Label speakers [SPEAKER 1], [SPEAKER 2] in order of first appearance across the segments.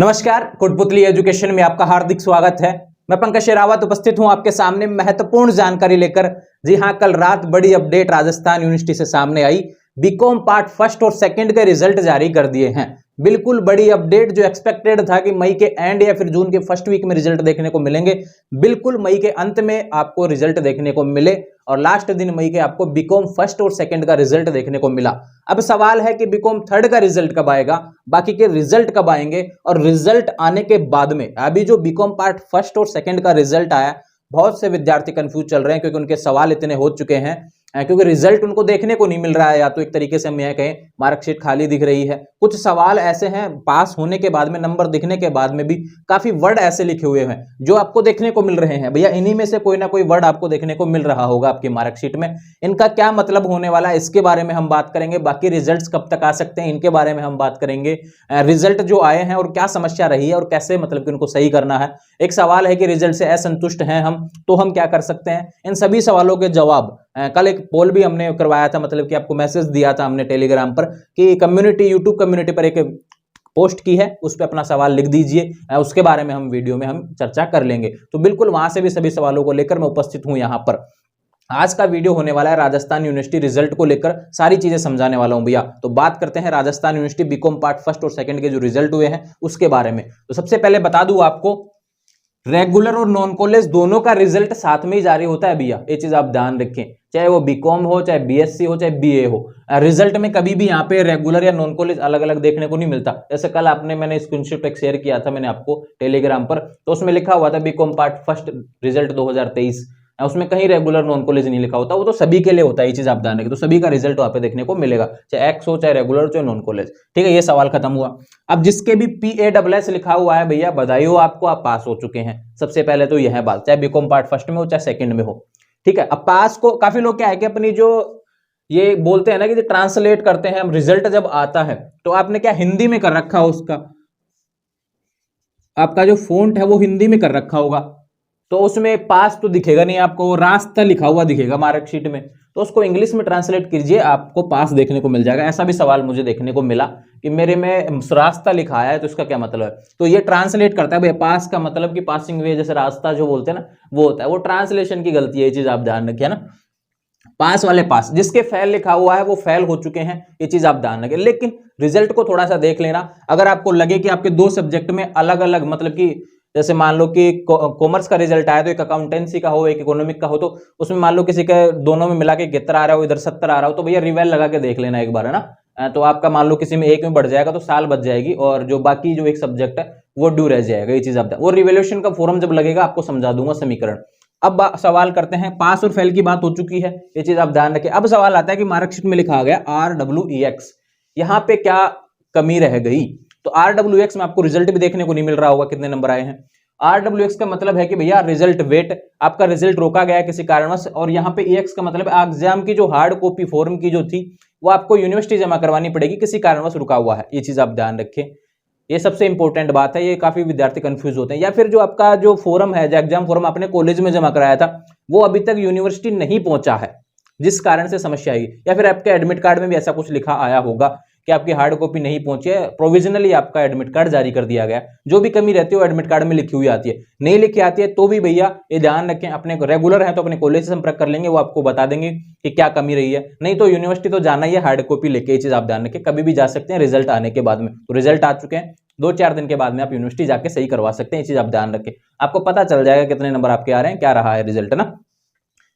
[SPEAKER 1] नमस्कार, कोटपुतली एजुकेशन में आपका हार्दिक स्वागत है। मैं पंकज शेरावत उपस्थित हूं आपके सामने महत्वपूर्ण जानकारी लेकर। जी हां, कल रात बड़ी अपडेट राजस्थान यूनिवर्सिटी से सामने आई। बीकॉम पार्ट फर्स्ट और सेकंड के रिजल्ट जारी कर दिए हैं। बिल्कुल बड़ी अपडेट, जो एक्सपेक्टेड था कि मई के एंड या फिर जून के फर्स्ट वीक में रिजल्ट देखने को मिलेंगे, बिल्कुल मई के अंत में आपको रिजल्ट देखने को मिले और लास्ट दिन मई के आपको बीकॉम फर्स्ट और सेकंड का रिजल्ट देखने को मिला। अब सवाल है कि बीकॉम थर्ड का रिजल्ट कब आएगा, बाकी के रिजल्ट कब आएंगे, और रिजल्ट आने के बाद में अभी जो बीकॉम पार्ट फर्स्ट और सेकंड का रिजल्ट आया, बहुत से विद्यार्थी कंफ्यूज चल रहे हैं क्योंकि उनके सवाल इतने हो चुके हैं, क्योंकि रिजल्ट उनको देखने को नहीं मिल रहा है, या तो एक तरीके से हम यह कहें मार्कशीट खाली दिख रही है। कुछ सवाल ऐसे हैं पास होने के बाद में, नंबर दिखने के बाद में भी काफी वर्ड ऐसे लिखे हुए हैं जो आपको देखने को मिल रहे हैं। भैया इन्हीं में से कोई ना कोई वर्ड आपको देखने को मिल रहा होगा आपकी मार्कशीट में। इनका क्या मतलब होने वाला है, इसके बारे में हम बात करेंगे। बाकी रिजल्ट्स कब तक आ सकते हैं, इनके बारे में हम बात करेंगे। रिजल्ट जो आए हैं और क्या समस्या रही है और कैसे मतलब कि उनको सही करना है। एक सवाल है कि रिजल्ट से असंतुष्ट हैं हम, तो हम क्या कर सकते हैं। इन सभी सवालों के जवाब, कल एक पोल भी हमने करवाया था, मतलब कि आपको मैसेज दिया था हमने टेलीग्राम पर कि कम्युनिटी, यूट्यूब कम्युनिटी पर एक पोस्ट की है, उस पर अपना सवाल लिख दीजिए, उसके बारे में हम वीडियो में हम चर्चा कर लेंगे। तो बिल्कुल वहां से भी सभी सवालों को लेकर मैं उपस्थित हूं यहां पर। आज का वीडियो होने वाला है राजस्थान यूनिवर्सिटी रिजल्ट को लेकर, सारी चीजें समझाने वाला हूं भैया। तो बात करते हैं Rajasthan university BCom part first और सेकंड के जो रिजल्ट हुए हैं उसके बारे में। तो सबसे पहले बता दूं आपको, रेगुलर और नॉन कॉलेज दोनों का रिजल्ट साथ में ही जारी होता है भैया, ये चीज आप ध्यान रखें। चाहे वो बीकॉम हो, चाहे बीएससी हो, चाहे बीए हो, रिजल्ट में कभी भी यहाँ पे रेगुलर या नॉन कॉलेज अलग अलग देखने को नहीं मिलता। जैसे कल मैंने स्क्रीनशॉट एक शेयर किया था मैंने आपको टेलीग्राम पर, तो उसमें लिखा हुआ था बीकॉम पार्ट फर्स्ट रिजल्ट 2023, उसमें कहीं रेगुलर नॉन कॉलेज नहीं लिखा होता। वो तो सभी के लिए होता है, ये चीज आप ध्यान रखें। तो सभी का रिजल्ट वहां पे देखने को मिलेगा, चाहे एक्स हो, चाहे रेगुलर हो, चाहे नॉन कॉलेज। ठीक है, ये सवाल खत्म हुआ। अब जिसके भी PASS लिखा हुआ है भैया, बधाई हो आपको, आप पास हो चुके हैं। सबसे पहले तो यह है बात, चाहे बीकॉम पार्ट फर्स्ट में हो चाहे सेकंड में हो। ठीक है, अब पास को काफी लोग क्या है कि अपनी जो ये बोलते हैं ना कि ट्रांसलेट करते हैं हम, रिजल्ट जब आता है तो आपने क्या हिंदी में कर रखा हो, उसका आपका जो फॉन्ट है वो हिंदी में कर रखा होगा, तो उसमें पास तो दिखेगा नहीं आपको, रास्ता लिखा हुआ दिखेगा मार्कशीट में। तो उसको इंग्लिश में ट्रांसलेट कीजिए, आपको पास देखने को मिल जाएगा। ऐसा भी सवाल मुझे देखने को मिला कि मेरे में रास्ता लिखा है तो इसका क्या मतलब है। तो ये ट्रांसलेट करता है भैया, पास का मतलब कि पासिंग वे, जैसे रास्ता जो बोलते हैं ना वो होता है, वो ट्रांसलेशन की गलती है, ये चीज आप ध्यान रखिए ना। पास वाले पास, जिसके फेल लिखा हुआ है वो फेल हो चुके हैं, ये चीज आप ध्यान रखें। लेकिन रिजल्ट को थोड़ा सा देख लेना, अगर आपको लगे कि आपके दो सब्जेक्ट में अलग अलग, मतलब कि जैसे मान लो कि कॉमर्स का रिजल्ट आया तो एक अकाउंटेंसी का हो, एक इकोनॉमिक का हो, तो उसमें मान लो किसी के दोनों में मिला के 71 आ रहा हो, इधर 70 आ रहा हो, तो भैया रिवेल लगा के देख लेना एक बार, है ना। तो आपका मान लो किसी में एक में बढ़ जाएगा तो साल बच जाएगी, और जो बाकी जो एक सब्जेक्ट है वो ड्यू रह जाएगा, ये चीज आप। वो रिवेल्यूशन का फॉर्म जब लगेगा आपको समझा दूंगा समीकरण। अब सवाल करते हैं, पास और फेल की बात हो चुकी है, ये चीज आप ध्यान रखें। अब सवाल आता है कि मार्कशीट में लिखा गया RWEX, यहाँ पे क्या कमी रह गई। तो RWEX में आपको रिजल्ट भी देखने को नहीं मिल रहा होगा कितने नंबर आए हैं। RWX का मतलब है कि भैया रिजल्ट वेट, आपका रिजल्ट रोका गया है किसी कारणवश, और यहाँ पे EX का मतलब एग्जाम की जो हार्ड कॉपी फॉर्म की जो थी वो आपको यूनिवर्सिटी जमा करवानी पड़ेगी, किसी कारणवश रुका हुआ है, ये चीज आप ध्यान रखें। ये सबसे इंपॉर्टेंट बात है, ये काफी विद्यार्थी कंफ्यूज होते हैं। या फिर जो आपका जो फॉर्म है, जो एग्जाम फॉर्म आपने कॉलेज में जमा कराया था, वो अभी तक यूनिवर्सिटी नहीं पहुंचा है, जिस कारण से समस्या आई। या फिर आपके एडमिट कार्ड में भी ऐसा कुछ लिखा आया होगा कि आपकी हार्ड कॉपी नहीं पहुंची है, प्रोविजनली आपका एडमिट कार्ड जारी कर दिया गया। जो भी कमी रहती है वो एडमिट कार्ड में लिखी हुई आती है, नहीं लिखी आती है तो भी भैया ये ध्यान रखें, अपने रेगुलर है तो अपने कॉलेज से संपर्क कर लेंगे, वो आपको बता देंगे कि क्या कमी रही है। नहीं तो यूनिवर्सिटी तो जाना ही है हार्ड कॉपी लेके, ये चीज आप ध्यान रखें। कभी भी जा सकते हैं रिजल्ट आने के बाद में, तो रिजल्ट आ चुके हैं, 2-4 दिन के बाद में आप यूनिवर्सिटी जाके सही करवा सकते हैं, ये चीज आप ध्यान रखें। आपको पता चल जाएगा कितने नंबर आपके आ रहे हैं, क्या रहा है रिजल्ट, ना।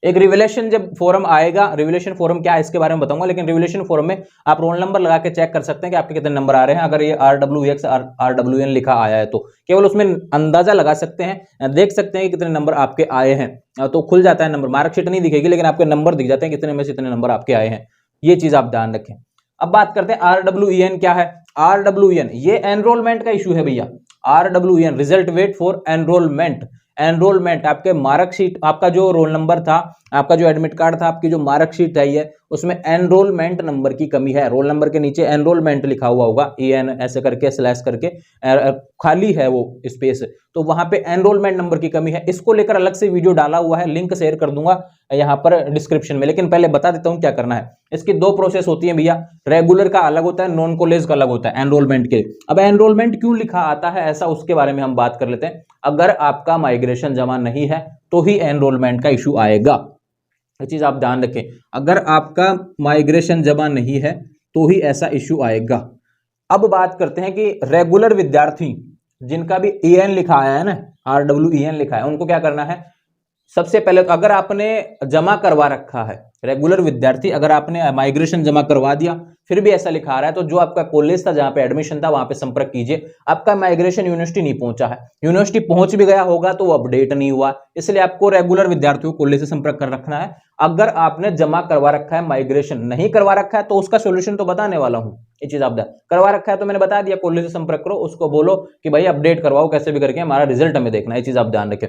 [SPEAKER 1] एक रिवेलेशन जब फॉर्म आएगा, रिवेलेशन फॉर्म क्या है इसके बारे में बताऊंगा, लेकिन रिवेलेशन फॉर्म में आप रोल नंबर लगा के चेक कर सकते हैं कि आपके कितने नंबर आ रहे हैं। अगर ये RWX RWN लिखा आया है तो केवल उसमें अंदाजा लगा सकते हैं, देख सकते हैं कि कितने नंबर आपके आए हैं, तो खुल जाता है नंबर। मार्कशीट नहीं दिखेगी लेकिन आपके नंबर दिख जाते हैं, कितने में से इतने नंबर आपके आए हैं, ये चीज आप ध्यान रखें। अब बात करते हैं RWEN क्या है। RWEN ये एनरोलमेंट का इशू है भैया। RWEN result wait for enrolment. Enrolment आपके मार्कशीट, आपका जो रोल नंबर था, आपका जो एडमिट कार्ड था, आपकी जो मार्कशीट है, उसमें एनरोलमेंट नंबर की कमी है। रोल नंबर के नीचे एनरोलमेंट लिखा हुआ होगा, EN ऐसे करके स्लैश करके खाली है वो स्पेस, तो वहां पे एनरोलमेंट नंबर की कमी है। इसको लेकर अलग से वीडियो डाला हुआ है, लिंक शेयर कर दूंगा यहाँ पर डिस्क्रिप्शन में। लेकिन पहले बता देता हूँ क्या करना है। इसकी दो प्रोसेस होती है भैया, रेगुलर का अलग होता है, नॉन कॉलेज का अलग होता है एनरोलमेंट के। अब एनरोलमेंट क्यों लिखा आता है ऐसा, उसके बारे में हम बात कर लेते हैं। अगर आपका माइग्रेशन जमा नहीं है तो ही एनरोलमेंट का इशू आएगा, ये चीज आप ध्यान रखें। अगर आपका माइग्रेशन जमा नहीं है तो ही ऐसा इशू आएगा। अब बात करते हैं कि रेगुलर विद्यार्थी जिनका भी EN लिखा आया है ना, RWEN लिखा है, उनको क्या करना है। सबसे पहले तो अगर आपने जमा करवा रखा है, रेगुलर विद्यार्थी अगर आपने माइग्रेशन जमा करवा दिया फिर भी ऐसा लिखा आ रहा है, तो जो आपका कॉलेज था जहां पे एडमिशन था वहां पे संपर्क कीजिए। आपका माइग्रेशन यूनिवर्सिटी नहीं पहुंचा है, यूनिवर्सिटी पहुंच भी गया होगा तो वो अपडेट नहीं हुआ, इसलिए आपको रेगुलर विद्यार्थियों को कॉलेज से संपर्क कर रखना है। अगर आपने जमा करवा रखा है, माइग्रेशन नहीं करवा रखा है, तो उसका सोल्यूशन तो बताने वाला हूं। ये चीज आप करवा रखा है तो मैंने बता दिया, कॉलेज से संपर्क करो, उसको बोलो कि भाई अपडेट करवाओ कैसे भी करके, हमारा रिजल्ट हमें देखना है। ये चीज आप ध्यान रखें।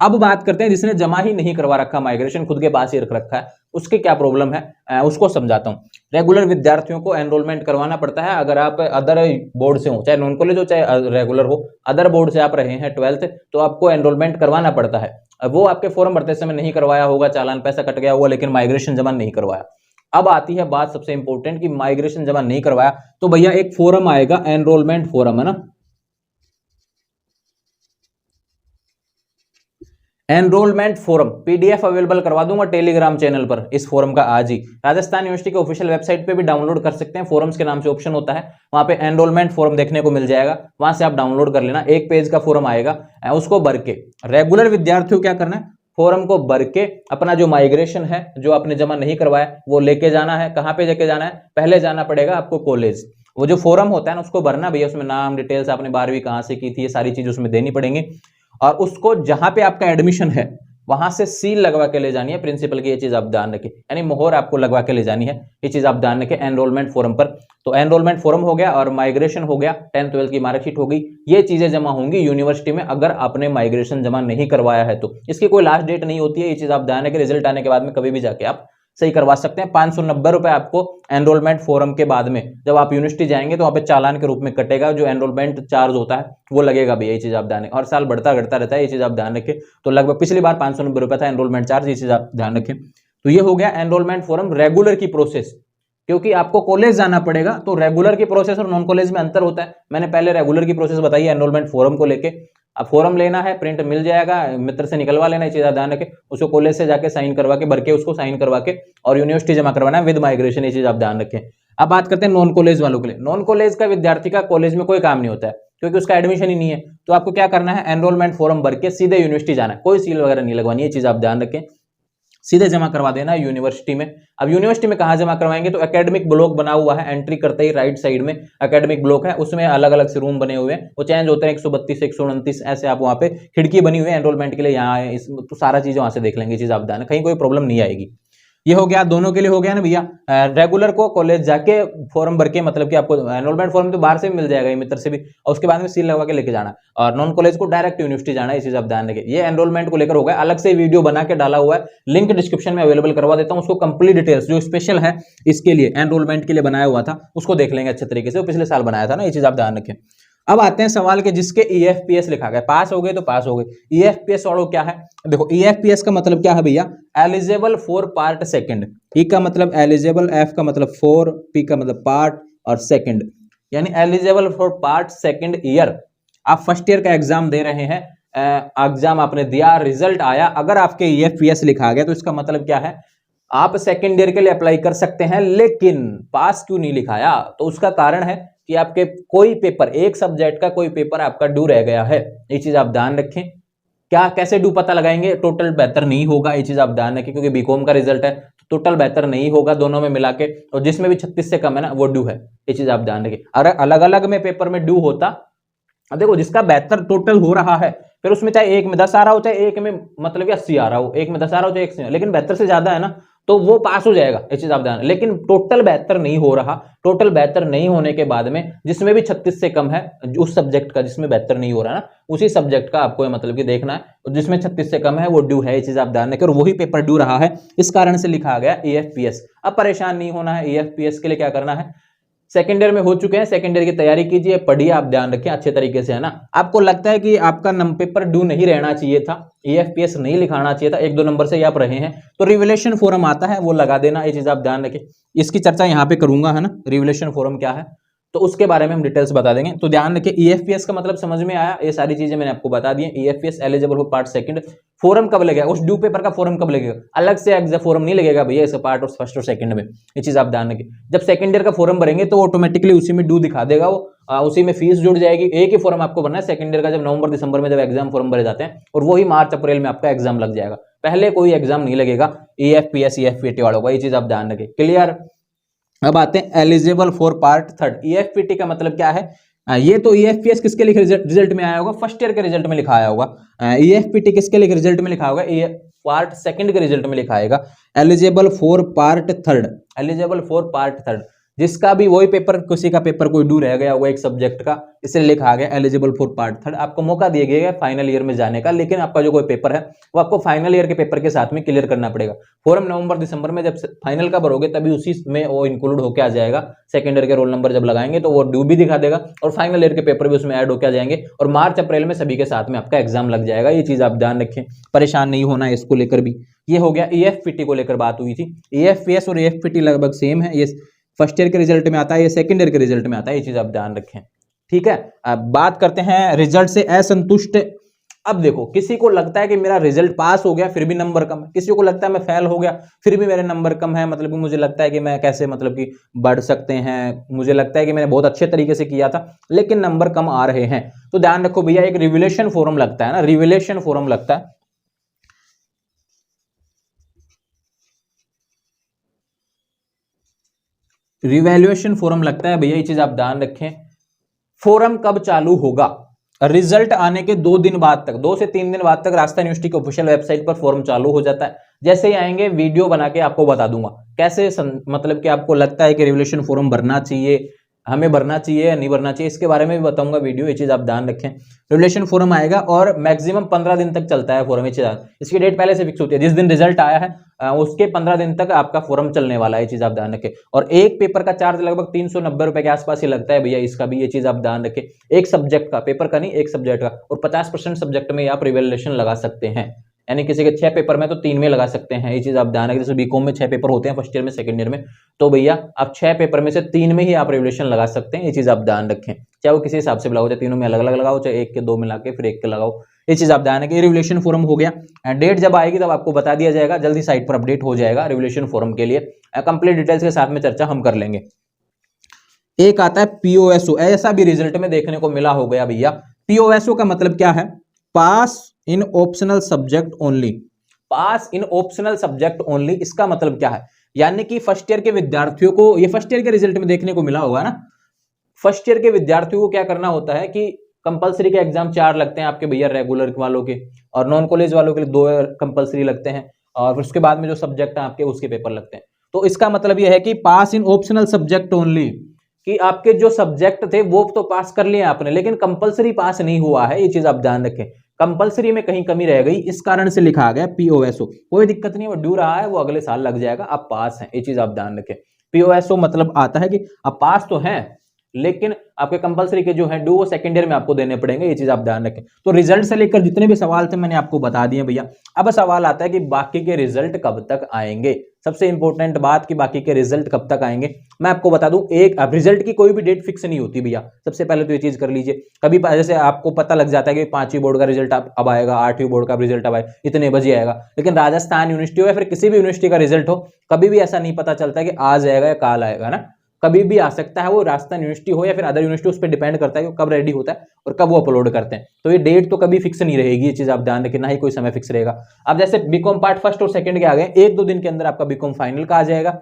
[SPEAKER 1] अब बात करते हैं जिसने जमा ही नहीं करवा रखा, माइग्रेशन खुद के पास ही रख रखा है, उसके क्या प्रॉब्लम है उसको समझाता हूं। रेगुलर विद्यार्थियों को एनरोलमेंट करवाना पड़ता है। अगर आप अदर बोर्ड से हो, चाहे नॉन कॉलेज हो चाहे रेगुलर हो, अदर बोर्ड से आप रहे हैं 12th, तो आपको एनरोलमेंट करवाना पड़ता है। वो आपके फॉर्म भरते समय नहीं करवाया होगा, चालान पैसा कट गया होगा, लेकिन माइग्रेशन जमा नहीं करवाया। अब आती है बात सबसे इंपॉर्टेंट कि माइग्रेशन जमा नहीं करवाया तो भैया एक फॉर्म आएगा, एनरोलमेंट फॉर्म, है ना, एनरोलमेंट फॉर्म PDF अवेलेबल करवा दूंगा टेलीग्राम चैनल पर इस फॉर्म का आज ही। राजस्थान यूनिवर्सिटी के ऑफिशियल वेबसाइट पे भी डाउनलोड कर सकते हैं, फॉर्म्स के नाम से ऑप्शन होता है, वहां पे एनरोलमेंट फॉर्म देखने को मिल जाएगा, वहां से आप डाउनलोड कर लेना। एक पेज का फॉर्म आएगा, उसको भर के रेगुलर विद्यार्थियों क्या करना है, फॉर्म को भर के अपना जो माइग्रेशन है जो आपने जमा नहीं करवाया वो लेके जाना है। कहां पे लेके जाना है, पहले जाना पड़ेगा आपको कॉलेज। वो जो फॉर्म होता है ना उसको भरना भैया, उसमें नाम डिटेल्स, आपने 12वीं कहां से की थी, ये सारी चीज उसमें देनी पड़ेंगी। और उसको जहां पे आपका एडमिशन है वहां से सील लगवा के ले जानी है प्रिंसिपल की, ये चीज आप ध्यान रखें, यानी मोहर आपको लगवा के ले जानी है, ये चीज आप ध्यान रखें एनरोलमेंट फॉर्म पर। तो एनरोलमेंट फॉर्म हो गया और माइग्रेशन हो गया, 10th 12th की मार्कशीट हो गई, ये चीजें जमा होंगी यूनिवर्सिटी में अगर आपने माइग्रेशन जमा नहीं करवाया है तो। इसकी कोई लास्ट डेट नहीं होती है, ये चीज आप ध्यान रखें, रिजल्ट आने के बाद में कभी भी जाके आप सही करवा सकते हैं। 590 रुपए आपको एनरोलमेंट फॉर्म के बाद में जब आप यूनिवर्सिटी जाएंगे तो वहां पे चालान के रूप में कटेगा, जो एनरोलमेंट चार्ज होता है वो लगेगा भी, ये चीज आप ध्यान रखें। हर साल बढ़ता घटता रहता है, ये चीज आप ध्यान रखें। तो लगभग पिछली बार 590 रुपए था एनरोलमेंट चार्ज, ये चीज आप ध्यान रखें। तो ये हो गया एनरोलमेंट फॉर्म रेगुलर की प्रोसेस, क्योंकि आपको कॉलेज जाना पड़ेगा तो रेगुलर की प्रोसेस और नॉन कॉलेज में अंतर होता है। मैंने पहले रेगुलर की प्रोसेस बताई है एनरोलमेंट फॉर्म को लेके। अब फॉर्म लेना है, प्रिंट मिल जाएगा, मित्र से निकलवा लेना, ये चीज ध्यान रखें। उसको कॉलेज से जाके साइन करवा के, भर के उसको साइन करवा के और यूनिवर्सिटी जमा करवाना है विद माइग्रेशन, ये चीज आप ध्यान रखें। अब बात करते हैं नॉन कॉलेज वालों के लिए। नॉन कॉलेज का विद्यार्थी का कॉलेज में कोई काम नहीं होता है क्योंकि उसका एडमिशन ही नहीं है, तो आपको क्या करना है, एनरोलमेंट फॉर्म भर के सीधे यूनिवर्सिटी जाना है, कोई सील वगैरह नहीं लगवानी, ये चीज आप ध्यान रखें, सीधे जमा करवा देना है यूनिवर्सिटी में। अब यूनिवर्सिटी में कहां जमा करवाएंगे, तो एकेडमिक ब्लॉक बना हुआ है, एंट्री करते ही राइट साइड में एकेडमिक ब्लॉक है, उसमें अलग अलग से रूम बने हुए हैं, वो चेंज होते हैं, 132 129 ऐसे, आप वहां पे खिड़की बनी हुई है एनरोलमेंट के लिए, यहाँ तो सारा चीज वहां से देख लेंगे, चीज आप ध्यान, कहीं कोई प्रॉब्लम नहीं आएगी। ये हो गया, दोनों के लिए हो गया ना भैया। रेगुलर को कॉलेज जाके फॉर्म भर के, मतलब कि आपको एनरोलमेंट फॉर्म तो बाहर से भी मिल जाएगा, ये मित्र से भी, और उसके बाद में सील लगवा के लेके जाना, और नॉन कॉलेज को डायरेक्ट यूनिवर्सिटी जाना है, इस चीज आप ध्यान रखिए। ये एनरोलमेंट को लेकर हो गया, अलग से वीडियो बना के डाला हुआ है, लिंक डिस्क्रिप्शन में अवेलेबल करवा देता हूं, उसको कंप्लीट डिटेल्स जो स्पेशल है इसके लिए एनरोलमेंट के लिए बनाया हुआ था उसको देख लेंगे अच्छे तरीके से, वो पिछले साल बनाया था ना, ये चीज आप ध्यान रखें। अब आते हैं सवाल के जिसके EFPS लिखा गया, पास हो गए तो पास हो गए। EFPS वालों क्या है, देखो EFPS का मतलब क्या है भैया, eligible for part second. E का मतलब एलिजिबल, F का मतलब फॉर, P का मतलब पार्ट और सेकंड, यानी eligible for part second year. आप फर्स्ट ईयर का एग्जाम दे रहे हैं, एग्जाम आपने दिया, रिजल्ट आया, अगर आपके EFPS लिखा गया तो इसका मतलब क्या है, आप सेकंड ईयर के लिए अप्लाई कर सकते हैं, लेकिन पास क्यों नहीं लिखाया, तो उसका कारण है कि आपके कोई पेपर, एक सब्जेक्ट का कोई पेपर आपका ड्यू रह गया है, ये चीज आप ध्यान रखें। क्या कैसे ड्यू पता लगाएंगे, टोटल बेहतर नहीं होगा, ये चीज आप ध्यान रखें, क्योंकि बीकॉम का रिजल्ट है तो टोटल बेहतर नहीं होगा दोनों में मिला के, और जिसमें भी 36 से कम है ना वो ड्यू है, ये चीज आप ध्यान रखें। अगर अलग अलग में पेपर में ड्यू होता, अब देखो जिसका बेहतर टोटल हो रहा है, फिर उसमें चाहे एक में 10 आ रहा हो, चाहे एक में मतलब 80 आ रहा हो, एक में 10 आ रहा हो चाहे एक से, लेकिन बेहतर से ज्यादा है ना, तो वो पास हो जाएगा, ये चीज आप ध्यान। लेकिन टोटल बेहतर नहीं हो रहा, टोटल बेहतर नहीं होने के बाद में जिसमें भी 36 से कम है, उस सब्जेक्ट का जिसमें बेहतर नहीं हो रहा ना, उसी सब्जेक्ट का आपको मतलब कि देखना है, जिसमें 36 से कम है वो ड्यू है, ये चीज आप ध्यान रखें। और वही पेपर ड्यू रहा है, इस कारण से लिखा गया EFPS। अब परेशान नहीं होना है, EFPS के लिए क्या करना है, सेकेंड ईयर में हो चुके हैं, सेकेंड ईयर की तैयारी कीजिए, पढ़िए, आप ध्यान रखें अच्छे तरीके से, है ना। आपको लगता है कि आपका पेपर ड्यू नहीं रहना चाहिए था, EFPS नहीं लिखाना चाहिए था, 1-2 नंबर से आप रहे हैं, तो रिवलेशन फोरम आता है वो लगा देना, ये चीज आप ध्यान रखें। इसकी चर्चा यहाँ पे करूंगा, है ना, रिवलेशन फोरम क्या है तो उसके बारे में हम डिटेल्स बता देंगे। तो ध्यान रखिए, EFPS का मतलब समझ में आया, ये सारी चीजें मैंने आपको बता दी। EFPS एलिजिबल हो पार्ट सेकंड, फोरम कब लगेगा, उस ड्यू पेपर का फोरम कब लगेगा, अलग से एग्जाम फोरम नहीं लगेगा भैया इसका पार्ट और फर्स्ट और सेकंड में, ये चीज आप ध्यान रखिए। जब सेकंड ईयर का फोरम भरेंगे तो ऑटोमेटिकली उसी में ड्यू दिखा देगा वो, उसी में फीस जुड़ जाएगी। एक ही फॉर्म आपको भरना है सेकंड ईयर का, जब नवंबर दिसंबर में जब एग्जाम फॉर्म भरे जाते हैं, और वही मार्च अप्रैल में आपका एग्जाम लग जाएगा, पहले कोई एग्जाम नहीं लगेगा EFPS EFPT वालों का, ये चीज आप ध्यान रखें। क्लियर। अब आते हैं eligible for part third. EFPT का मतलब क्या है, ये तो EFPS किसके लिए रिजल्ट में आया होगा, फर्स्ट ईयर के रिजल्ट में लिखा आया होगा। EFPT किसके लिए रिजल्ट में लिखा होगा, ये पार्ट सेकंड के रिजल्ट में लिखा आएगा, eligible for part third, eligible for part third, जिसका भी वही पेपर, किसी का पेपर कोई ड्यू रह गया होगा एक सब्जेक्ट का, इसलिए लिखा गया एलिजिबल फॉर पार्ट थर्ड। आपको मौका दिया गया फाइनल ईयर में जाने का, लेकिन आपका जो कोई पेपर है वो आपको फाइनल ईयर के पेपर के साथ में क्लियर करना पड़ेगा। फॉर्म नवंबर दिसंबर में जब फाइनल का भरोगे तभी उसी में वो इंक्लूड होकर आ जाएगा, सेकंड ईयर के रोल नंबर जब लगाएंगे तो वो ड्यू भी दिखा देगा, और फाइनल ईयर के पेपर भी उसमें ऐड होकर आ जाएंगे, और मार्च अप्रैल में सभी के साथ में आपका एग्जाम लग जाएगा। ये चीज आप ध्यान रखें, परेशान नहीं होना है इसको लेकर भी। ये हो गया EFPT को लेकर बात हुई थी। EFPS और EFPT लगभग सेम है, ये फर्स्ट ईयर के रिजल्ट में आता है, ये सेकंड ईयर के रिजल्ट में आता है, ये चीज आप ध्यान रखें, ठीक है। अब बात करते हैं रिजल्ट से असंतुष्ट। अब देखो, किसी को लगता है कि मेरा रिजल्ट पास हो गया फिर भी नंबर कम है, किसी को लगता है मैं फेल हो गया फिर भी मेरे नंबर कम है, मतलब कि मुझे लगता है कि मैं कैसे मतलब कि बढ़ सकते हैं, मुझे लगता है कि मैंने बहुत अच्छे तरीके से किया था लेकिन नंबर कम आ रहे हैं। तो ध्यान रखो भैया, एक रिवलेशन फोरम लगता है ना, रिवलेशन फोरम लगता है, रिवैल्यूएशन फोरम लगता है भैया, ये चीज आप ध्यान रखें। फोरम कब चालू होगा, रिजल्ट आने के 2 दिन बाद तक, 2 से 3 दिन बाद तक राजस्थान यूनिवर्सिटी की ऑफिशियल वेबसाइट पर फॉर्म चालू हो जाता है। जैसे ही आएंगे वीडियो बना के आपको बता दूंगा कैसे मतलब कि आपको लगता है कि रिवोल्यूशन फॉर्म भरना चाहिए, हमें भरना चाहिए या नहीं भरना चाहिए, इसके बारे में भी बताऊंगा वीडियो, ये चीज आप ध्यान रखें। रिवोल्यूशन फॉर्म आएगा और मैक्सिमम 15 दिन तक चलता है फॉर्म, ये चीज इसकी डेट पहले से फिक्स होती है, जिस दिन रिजल्ट आया है उसके 15 दिन तक आपका फॉर्म चलने वाला है, ये चीज आप ध्यान रखें। और एक पेपर का चार्ज लगभग 390 रुपए के आसपास ही लगता है भैया, इसका भी ये चीज आप ध्यान रखें। एक सब्जेक्ट का, पेपर का नहीं, एक सब्जेक्ट का, और 50% सब्जेक्ट में आप रिवोल्यूशन लगा सकते हैं, यानी किसी के 6 पेपर में तो 3 में लगा सकते हैं, ये चीज आप ध्यान रखें। जैसे बीकॉम में 6 पेपर होते हैं फर्स्ट ईयर में सेकंड ईयर में, तो भैया आप 6 पेपर में से 3 में ही आप रिवोल्यूशन लगा सकते हैं, ये चीज आप ध्यान रखें। चाहे वो किसी हिसाब से लगाओ, चाहे तीनों में अलग अलग लगाओ, चाहे 1 के 2 मिला के फिर 1 के लगाओ, ये चीज आप ध्यान रखें। रिवोल्यूशन फॉर्म हो गया, डेट जब आएगी तब आपको बता दिया जाएगा, जल्दी साइट पर अपडेट हो जाएगा रिवोल्यूशन फॉर्म के लिए, कंप्लीट डिटेल्स के साथ में चर्चा हम कर लेंगे। एक आता है POSO, ऐसा भी रिजल्ट में देखने को मिला हो गया भैया। POSO का मतलब क्या है, पास इन ऑप्शनल सब्जेक्ट ओनली, पास इन ऑप्शनल सब्जेक्ट ओनली, इसका मतलब क्या है, यानी कि फर्स्ट ईयर के विद्यार्थियों को, ये फर्स्ट ईयर के रिजल्ट में देखने को मिला होगा ना, फर्स्ट ईयर के विद्यार्थियों को क्या करना होता है कि कंपलसरी के एग्जाम 4 लगते हैं आपके भैया, रेगुलर वालों के, और नॉन कॉलेज वालों के लिए 2 कंपलसरी लगते हैं, और उसके बाद में जो सब्जेक्ट है आपके उसके पेपर लगते हैं। तो इसका मतलब यह है कि पास इन ऑप्शनल सब्जेक्ट ओनली, कि आपके जो सब्जेक्ट थे वो तो पास कर लिए आपने, लेकिन कंपलसरी पास नहीं हुआ है, ये चीज आप ध्यान रखें। कंपलसरी में कहीं कमी रह गई, इस कारण से लिखा गया POSO। कोई दिक्कत नहीं, वो ड्यू रहा है, वो अगले साल लग जाएगा, आप पास हैं, ये चीज आप ध्यान रखें। POSO मतलब आता है कि आप पास तो हैं लेकिन आपके कंपलसरी के जो है ड्यू वो सेकंड ईयर में आपको देने पड़ेंगे, ये चीज आप ध्यान रखें। तो रिजल्ट से लेकर जितने भी सवाल थे मैंने आपको बता दिए भैया। अब सवाल आता है कि बाकी के रिजल्ट कब तक आएंगे, सबसे इंपॉर्टेंट बात कि बाकी के रिजल्ट कब तक आएंगे। मैं आपको बता दूं, एक अब रिजल्ट की कोई भी डेट फिक्स नहीं होती भैया, सबसे पहले तो ये चीज कर लीजिए। कभी जैसे आपको पता लग जाता है कि 5वीं बोर्ड का रिजल्ट अब आएगा, 8वीं बोर्ड का रिजल्ट अब आएगा, इतने बजे आएगा, लेकिन राजस्थान यूनिवर्सिटी हो या फिर किसी भी यूनिवर्सिटी का रिजल्ट हो, कभी भी ऐसा नहीं पता चलता कि आज आएगा या कल आएगा ना, कभी भी आ सकता है। वो राजस्थान यूनिवर्सिटी हो या फिर अदर यूनिवर्सिटी, उस पर डिपेंड करता है कि कब रेडी होता है और कब वो अपलोड करते हैं। तो ये डेट तो कभी फिक्स नहीं रहेगी, ये चीज आप ध्यान रखें, ना ही कोई समय फिक्स रहेगा। अब जैसे बीकॉम पार्ट फर्स्ट और सेकंड के आ गए, 1-2 दिन के अंदर आपका बीकॉम फाइनल का आ जाएगा।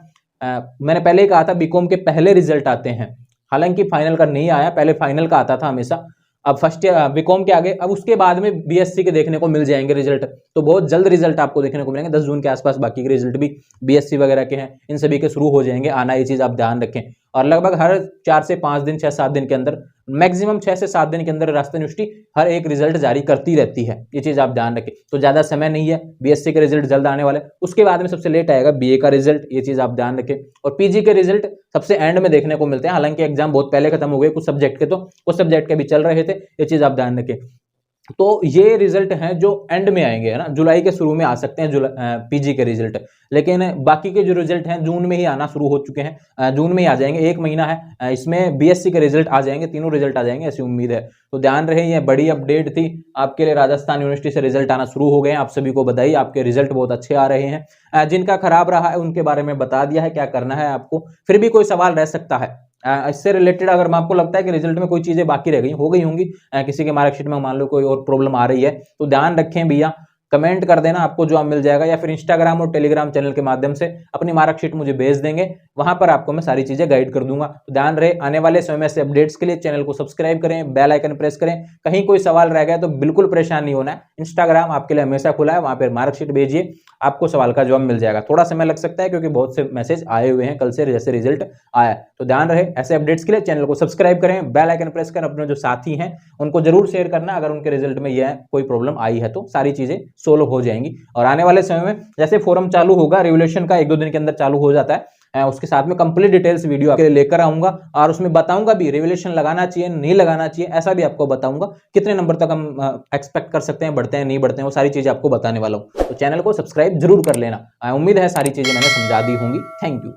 [SPEAKER 1] मैंने पहले ही कहा था बीकॉम के पहले रिजल्ट आते हैं, हालांकि फाइनल का नहीं आया, पहले फाइनल का आता था हमेशा। अब फर्स्ट ईयर बीकॉम के आगे, अब उसके बाद में BSc के देखने को मिल जाएंगे रिजल्ट, तो बहुत जल्द रिजल्ट आपको देखने को मिलेंगे। 10 जून के आसपास बाकी के रिजल्ट भी BSc वगैरह के हैं, इन सभी के शुरू हो जाएंगे आना, ये चीज आप ध्यान रखें। और लगभग हर 4 से 5 दिन 6-7 दिन के अंदर, मैक्सिमम 6 से 7 दिन के अंदर राजस्थान यूनिवर्सिटी हर एक रिजल्ट जारी करती रहती है। ये चीज आप ध्यान रखें। तो ज्यादा समय नहीं है, बीएससी के रिजल्ट जल्द आने वाले, उसके बाद में सबसे लेट आएगा बीए का रिजल्ट, ये चीज आप ध्यान रखें। और पीजी के रिजल्ट सबसे एंड में देखने को मिलते हैं, हालांकि एग्जाम बहुत पहले खत्म हो गए कुछ सब्जेक्ट के, तो कुछ सब्जेक्ट के भी चल रहे थे, ये चीज आप ध्यान रखें। तो ये रिजल्ट हैं जो एंड में आएंगे, है ना, जुलाई के शुरू में आ सकते हैं पीजी के रिजल्ट, लेकिन बाकी के जो रिजल्ट हैं जून में ही आना शुरू हो चुके हैं, जून में ही आ जाएंगे, 1 महीना है, इसमें बीएससी के रिजल्ट आ जाएंगे, तीनों रिजल्ट आ जाएंगे ऐसी उम्मीद है। तो ध्यान रहे, ये बड़ी अपडेट थी आपके लिए, राजस्थान यूनिवर्सिटी से रिजल्ट आना शुरू हो गए हैं, आप सभी को बधाई, आपके रिजल्ट बहुत अच्छे आ रहे हैं। जिनका खराब रहा है उनके बारे में बता दिया है क्या करना है आपको, फिर भी कोई सवाल रह सकता है इससे रिलेटेड, अगर आपको लगता है कि रिजल्ट में कोई चीजें बाकी रह गई हो गई होंगी, किसी के मार्कशीट में मान लो कोई और प्रॉब्लम आ रही है, तो ध्यान रखें भैया, कमेंट कर देना, आपको जवाब मिल जाएगा, या फिर इंस्टाग्राम और टेलीग्राम चैनल के माध्यम से अपनी मार्कशीट मुझे भेज देंगे, वहां पर आपको मैं सारी चीजें गाइड कर दूंगा। तो ध्यान रहे, आने वाले समय में ऐसे अपडेट्स के लिए चैनल को सब्सक्राइब करें, बेल आइकन प्रेस करें। कहीं कोई सवाल रह गया तो बिल्कुल परेशान नहीं होना है, इंस्टाग्राम आपके लिए हमेशा खुला है, वहां पर मार्कशीट भेजिए, आपको सवाल का जवाब मिल जाएगा। थोड़ा समय लग सकता है क्योंकि बहुत से मैसेज आए हुए हैं कल से जैसे रिजल्ट आया। तो ध्यान रहे, ऐसे अपडेट्स के लिए चैनल को सब्सक्राइब करें, बेल आइकन प्रेस करें, अपने जो साथी हैं उनको जरूर शेयर करना, अगर उनके रिजल्ट में यह कोई प्रॉब्लम आई है तो सारी चीजें सोल्व हो जाएंगी। और आने वाले समय में जैसे फोरम चालू होगा, रिवोल्यूशन का 1-2 दिन के अंदर चालू हो जाता है, उसके साथ में कंप्लीट डिटेल्स वीडियो आपके लिए लेकर आऊंगा, और उसमें बताऊंगा भी रिवोल्यूशन लगाना चाहिए नहीं लगाना चाहिए, ऐसा भी आपको बताऊंगा, कितने नंबर तक हम एक्सपेक्ट कर सकते हैं, बढ़ते हैं नहीं बढ़ते हैं, वो सारी चीजें आपको बताने वाला हूं। तो चैनल को सब्सक्राइब जरूर कर लेना, उम्मीद है सारी चीजें मैंने समझा दी होंगी। Thank you.